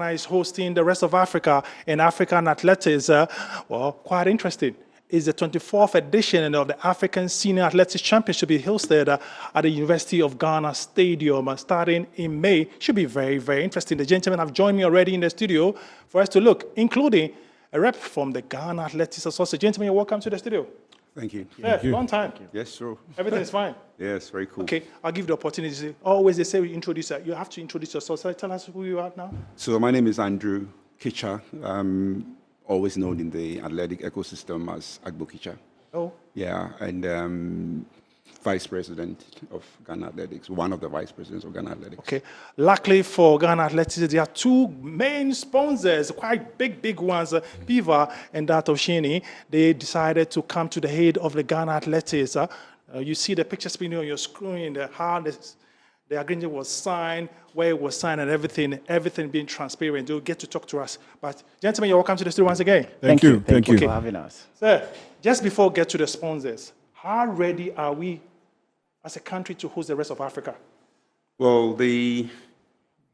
Ghana is hosting the rest of Africa in African athletics. Well, quite interesting. It's the 24th edition of the African Senior Athletics Championship be hosted at the University of Ghana Stadium starting in May. Should be very, very interesting. The gentlemen have joined me already in the studio for us to look, including a rep from the Ghana Athletics Association. Gentlemen, you're welcome to the studio. Thank you. Yeah, long time. Yes, sure. Everything's fine. Yes, very cool. Okay, I'll give the opportunity. Always they say we introduce you have to introduce yourself. So tell us who you are now. So my name is Andrew Kicha. Always known in the athletic ecosystem as Agbo Kicha. Oh. Yeah, and Vice President of Ghana Athletics, one of the Vice Presidents of Ghana Athletics. Okay. Luckily for Ghana Athletics, there are two main sponsors, quite big ones, Piva and that of Shini. They decided to come to the head of the Ghana Athletics. You see the picture spinning on your screen, how the agreement was signed, where it was signed, and everything being transparent. They'll get to talk to us. But gentlemen, you're welcome to the studio once again. Thank you. Thank you Okay. for having us. Sir, just before we get to the sponsors, how ready are we as a country to host the rest of Africa? Well, the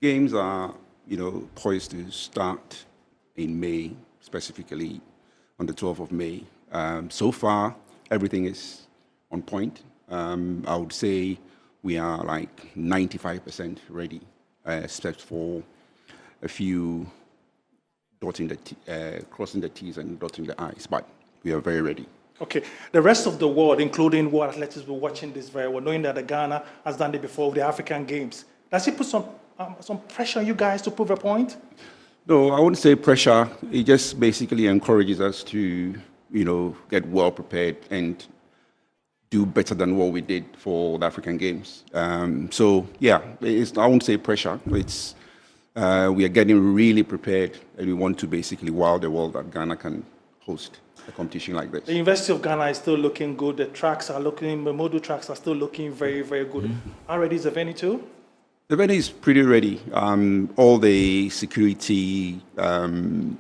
games are, poised to start in May, specifically on the 12th of May. So far, everything is on point. I would say we are like 95% ready, except for a few crossing the T's and dotting the I's, but we are very ready. Okay. The rest of the world, including world athletes, will be watching this very well, knowing that the Ghana has done it before with the African Games. Does it put some pressure on you guys to prove a point? No, I wouldn't say pressure. It just basically encourages us to, get well prepared and do better than what we did for the African Games. So, yeah, I won't say pressure. It's we are getting really prepared, and we want to basically wow the world that Ghana can host a competition like this. The University of Ghana is still looking good. The model tracks are still looking very, very good. Mm-hmm. How ready is the venue too? The venue is pretty ready. All the security, all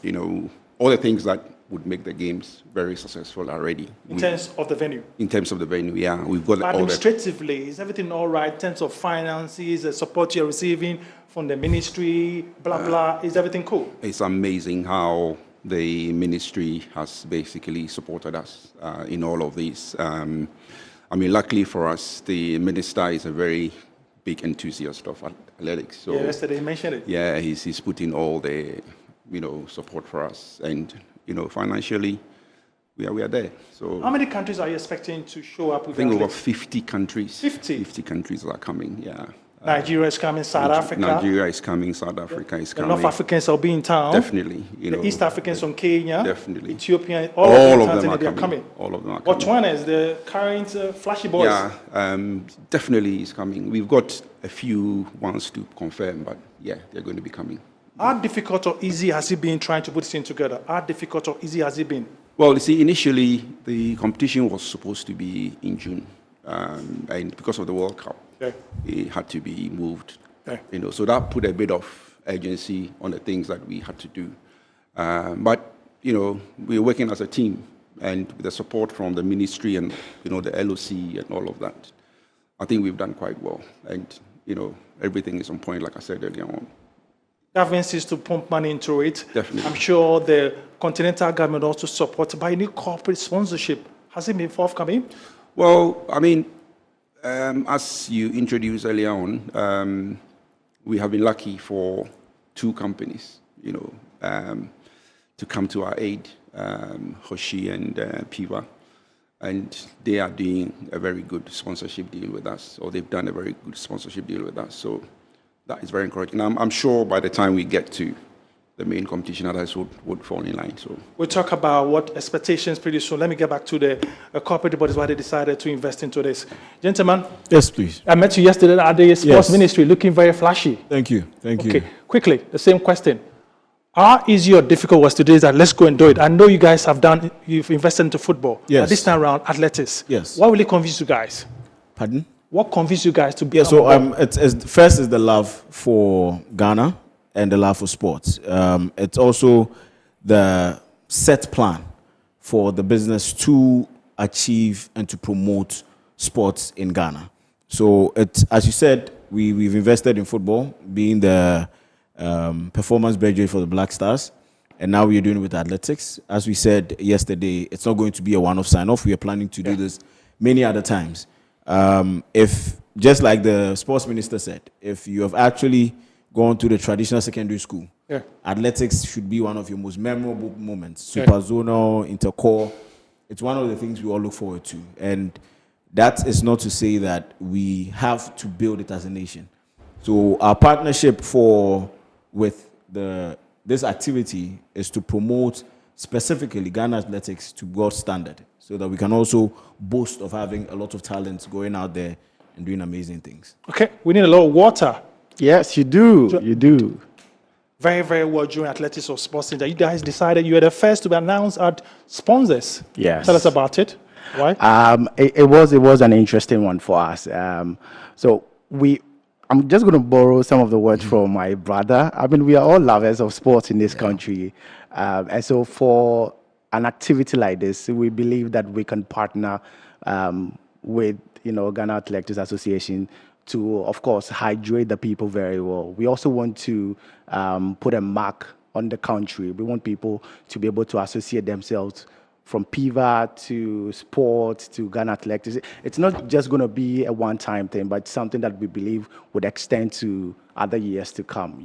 the things that would make the games very successful are ready. In terms of the venue? In terms of the venue, yeah. We've got administratively, is everything all right in terms of finances, the support you're receiving from the ministry, blah. Is everything cool? It's amazing how the ministry has basically supported us in all of these. Luckily for us, the minister is a very big enthusiast of athletics. So, yeah, yesterday he mentioned it. Yeah, he's putting all the, support for us. And, financially, we are there. So how many countries are you expecting to show up with? I think over 50 countries. 50? 50 countries are coming, yeah. Nigeria is coming, South Africa. Nigeria is coming, South Africa is coming. The North Africans will be in town. Definitely. The East Africans from Kenya. Definitely. Ethiopia, all of them are coming. All of them are coming. Botswana is the current flashy boys. Yeah, definitely is coming. We've got a few ones to confirm, but yeah, they're going to be coming. How difficult or easy has it been trying to put this thing together? How difficult or easy has it been? Well, you see, initially, the competition was supposed to be in June. And because of the World Cup, it had to be moved. So that put a bit of urgency on the things that we had to do. But, we're working as a team, and with the support from the ministry and, the LOC and all of that, I think we've done quite well. And, everything is on point, like I said earlier on. Government seems to pump money into it. Definitely. I'm sure the continental government also supports by any corporate sponsorship. Has it been forthcoming? Well, as you introduced earlier on, we have been lucky for two companies, to come to our aid, Hoshi and Piva, and they are doing a very good sponsorship deal with us, or they've done a very good sponsorship deal with us. So that is very encouraging. I'm sure by the time we get to the main competition, others would fall in line. So we'll talk about what expectations pretty soon. Let me get back to the corporate bodies, why they decided to invest into this. Gentlemen. Yes, please. I met you yesterday at the sports ministry, looking very flashy. Thank you. Thank you. Okay, quickly, the same question. How easy or difficult was today that let's go and do it? I know you guys you've invested into football. Yes. But this time around, athletics. Yes. What will it convince you guys? Pardon? What convinced you guys to be? Yeah, so first is the love for Ghana and the love for sports. It's also the set plan for the business to achieve and to promote sports in Ghana. So, as you said, we've invested in football, being the performance graduate for the Black Stars. And now we're doing it with athletics. As we said yesterday, it's not going to be a one-off sign-off. We are planning to do this many other times. If, just like the sports minister said, if you have actually gone to the traditional secondary school, athletics should be one of your most memorable moments. Super zonal, intercore, it's one of the things we all look forward to. And that is not to say that we have to build it as a nation. So our partnership with this activity is to promote specifically Ghana athletics to world standard, so that we can also boast of having a lot of talents going out there and doing amazing things. Okay, we need a lot of water. Yes, you do. You do. Very, very well during athletics or sports center. You guys decided you were the first to be announced as sponsors. Yes. Tell us about it. Why? It was an interesting one for us. I'm just going to borrow some of the words from my brother. I mean, we are all lovers of sports in this country. And so for an activity like this, we believe that we can partner with, Ghana Athletics Association to, of course, hydrate the people very well. We also want to put a mark on the country. We want people to be able to associate themselves from PIVA to sports to Ghana Athletics. It's not just going to be a one-time thing, but something that we believe would extend to other years to come,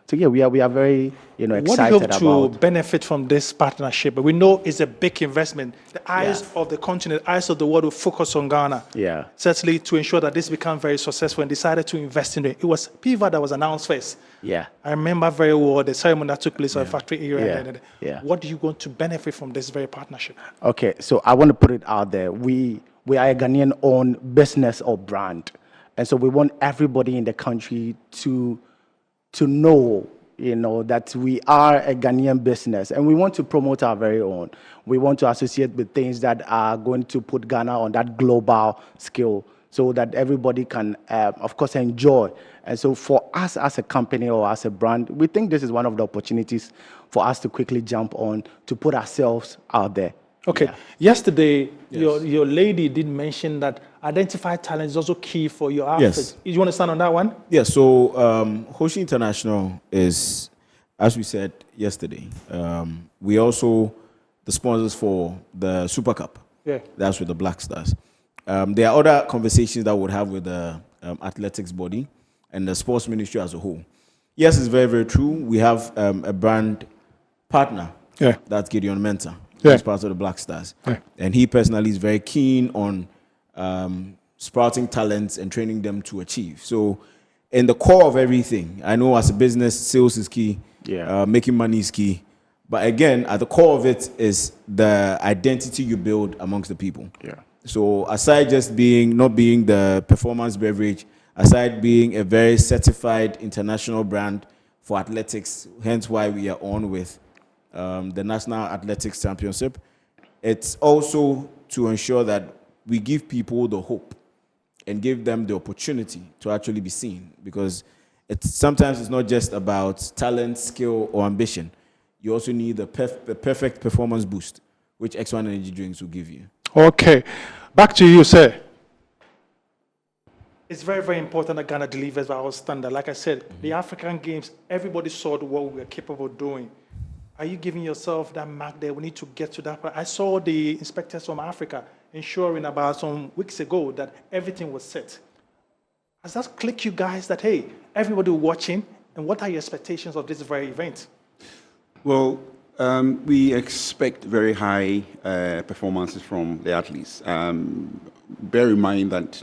So yeah, we are very, excited what do you hope about to benefit from this partnership? We know it's a big investment. The eyes of the continent, eyes of the world will focus on Ghana. Yeah. Certainly to ensure that this becomes very successful, and decided to invest in it. It was PIVA that was announced first. Yeah. I remember very well the ceremony that took place at the factory area. Yeah. What do you want to benefit from this very partnership? Okay, so I want to put it out there. We are a Ghanaian-owned business or brand. And so we want everybody in the country to know, that we are a Ghanaian business, and we want to promote our very own. We want to associate with things that are going to put Ghana on that global scale, so that everybody can, of course, enjoy. And so for us as a company or as a brand, we think this is one of the opportunities for us to quickly jump on to put ourselves out there. Okay. Yeah. Yesterday, your lady did mention that identified talent is also key for your outfit. Yes. You want to stand on that one? Yeah, so Hoshi International is, as we said yesterday, we also the sponsors for the Super Cup. Yeah. That's with the Black Stars. There are other conversations that we would have with the athletics body and the sports ministry as a whole. Yes, it's very, very true. We have a brand partner. Yeah. That's Gideon Mensah. Yeah. He's part of the Black Stars. Yeah. And he personally is very keen on sprouting talents and training them to achieve. So in the core of everything, I know as a business, sales is key. Yeah. Making money is key. But again, at the core of it is the identity you build amongst the people. Yeah. So aside just not being the performance beverage, aside being a very certified international brand for athletics, hence why we are on with the National Athletics Championship, it's also to ensure that we give people the hope and give them the opportunity to actually be seen, because sometimes it's not just about talent, skill, or ambition. You also need the perfect performance boost, which X1 Energy drinks will give you. Okay. Back to you, sir. It's very, very important that Ghana delivers by our standard. Like I said, the African Games, everybody saw what we were capable of doing. Are you giving yourself that mark there? We need to get to that. I saw the inspectors from Africa ensuring about some weeks ago that everything was set. Has that clicked you guys that, hey, everybody watching, and what are your expectations of this very event? Well, we expect very high performances from the athletes. Bear in mind that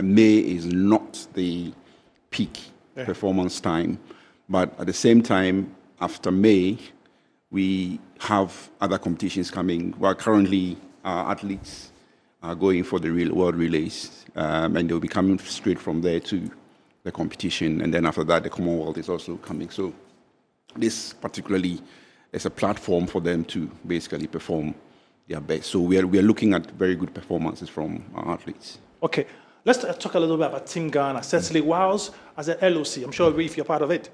May is not the peak performance time, but at the same time, after May, we have other competitions coming. Well, currently, our athletes are going for the Real World Relays, and they'll be coming straight from there to the competition. And then after that, the Commonwealth is also coming. So this particularly is a platform for them to basically perform their best. So we are looking at very good performances from our athletes. Okay, let's talk a little bit about Team Ghana. Certainly, whilst as an LOC, I'm sure if you're part of it,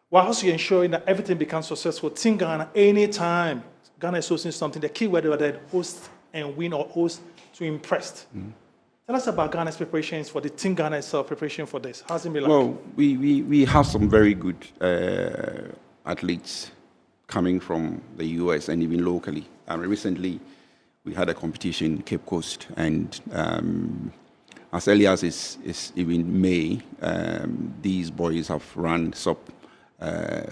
whilst you're ensuring that everything becomes successful, Team Ghana, anytime Ghana is hosting something, the key word is that host and win or host to impress. Tell us about Ghana's preparations for the Team Ghana itself, preparation for this. How's it been like? Well, we have some very good athletes coming from the US and even locally. Recently, we had a competition in Cape Coast, and as early as is even May, these boys have run sub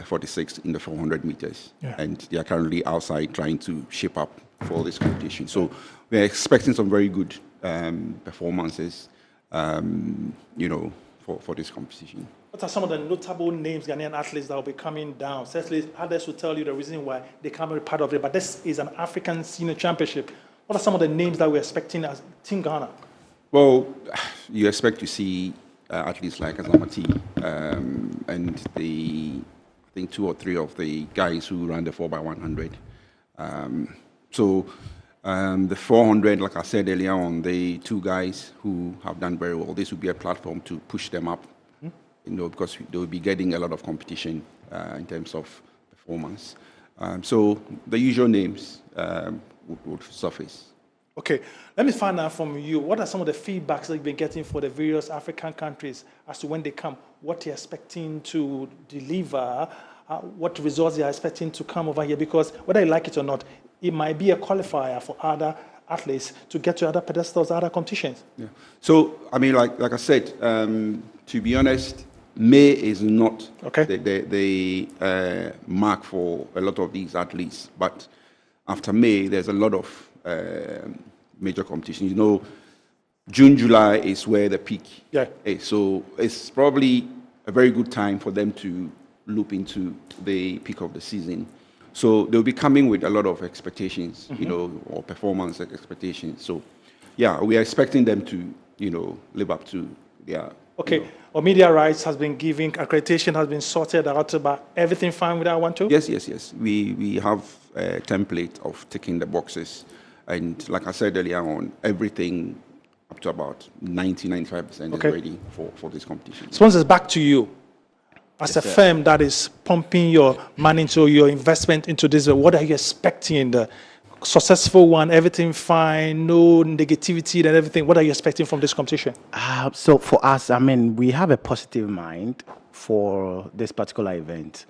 46 in the 400 meters, and they are currently outside trying to shape up for this competition. So we're expecting some very good performances, for this competition. What are some of the notable names, Ghanaian athletes, that will be coming down? Certainly, others will tell you the reason why they can't be part of it, but this is an African senior championship. What are some of the names that we're expecting as Team Ghana? Well, you expect to see athletes like Azamati and I think 2 or 3 of the guys who ran the 4x100. The 400, like I said earlier on, the 2 guys who have done very well, this will be a platform to push them up, because they will be getting a lot of competition in terms of performance. So the usual names would surface. Okay, let me find out from you, what are some of the feedbacks that you've been getting for the various African countries as to when they come, what they're expecting to deliver, what results they're expecting to come over here? Because whether you like it or not, it might be a qualifier for other athletes to get to other pedestals, other competitions. Yeah. So, I mean, like I said, to be honest, May is not the mark for a lot of these athletes. But after May, there's a lot of major competitions. June, July is where the peak is. So it's probably a very good time for them to loop into the peak of the season. So they'll be coming with a lot of expectations, or performance expectations. So, yeah, we are expecting them to, live up to their... Okay. Our media rights has been given, accreditation has been sorted out, about everything fine with that one too? Yes. We have a template of ticking the boxes. And like I said earlier on, everything up to about 90-95% is ready for this competition. Sponsors, back to you. As a firm that is pumping your money into your investment into this, what are you expecting? The successful one, everything fine, no negativity and everything. What are you expecting from this competition? So for us, we have a positive mind for this particular event.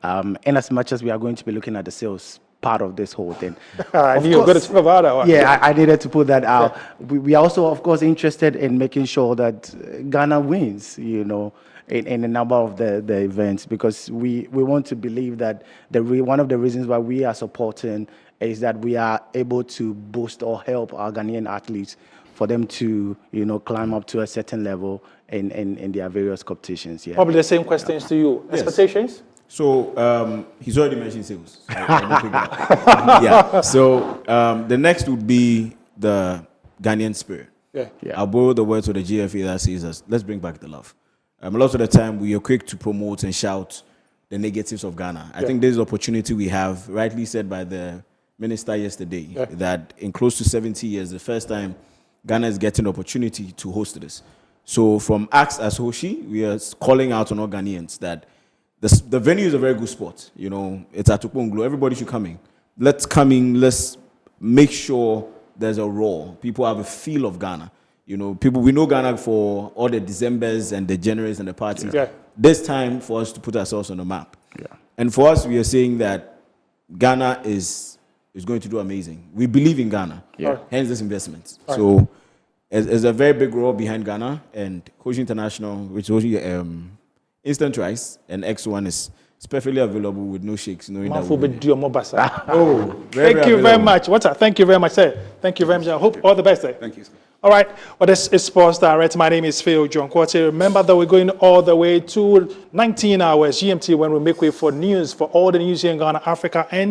In as much as we are going to be looking at the sales part of this whole thing. I knew you were going to talk about that one. Yeah, I needed to put that out. We are also, of course, interested in making sure that Ghana wins, in a number of the events, because we want to believe that one of the reasons why we are supporting is that we are able to boost or help our Ghanaian athletes for them to, climb up to a certain level in their various competitions. Yeah. Probably the same questions to you. Yes. Expectations? So he's already mentioned sales. Yeah. So the next would be the Ghanaian spirit. Yeah. I'll borrow the words of the GFA that says us, let's bring back the love. A lot of the time, we are quick to promote and shout the negatives of Ghana. I think this is an opportunity we have, rightly said by the minister yesterday, that in close to 70 years, the first time Ghana is getting the opportunity to host this. So from Axe as Hoshi, we are calling out on all Ghanaians that the venue is a very good spot. It's at Tuponglo. Everybody should come in. Let's come in. Let's make sure there's a roar. People have a feel of Ghana. We know Ghana for all the Decembers and the Januaries and the parties. Yeah. This time for us to put ourselves on the map. Yeah. And for us, we are saying that Ghana is going to do amazing. We believe in Ghana. Yeah. Hence this investment. Right. So there's a very big role behind Ghana, and Hoshi International, which is instant rice, and X1 is perfectly available with no shakes. Thank you very much. Thank you very much, sir. Thank you very much. I hope all the best, sir. Thank you, sir. All right. Well, this is Sports Direct. My name is Phil John Quartey. Remember that we're going all the way to 19 hours GMT when we make way for news, for all the news here in Ghana, Africa, and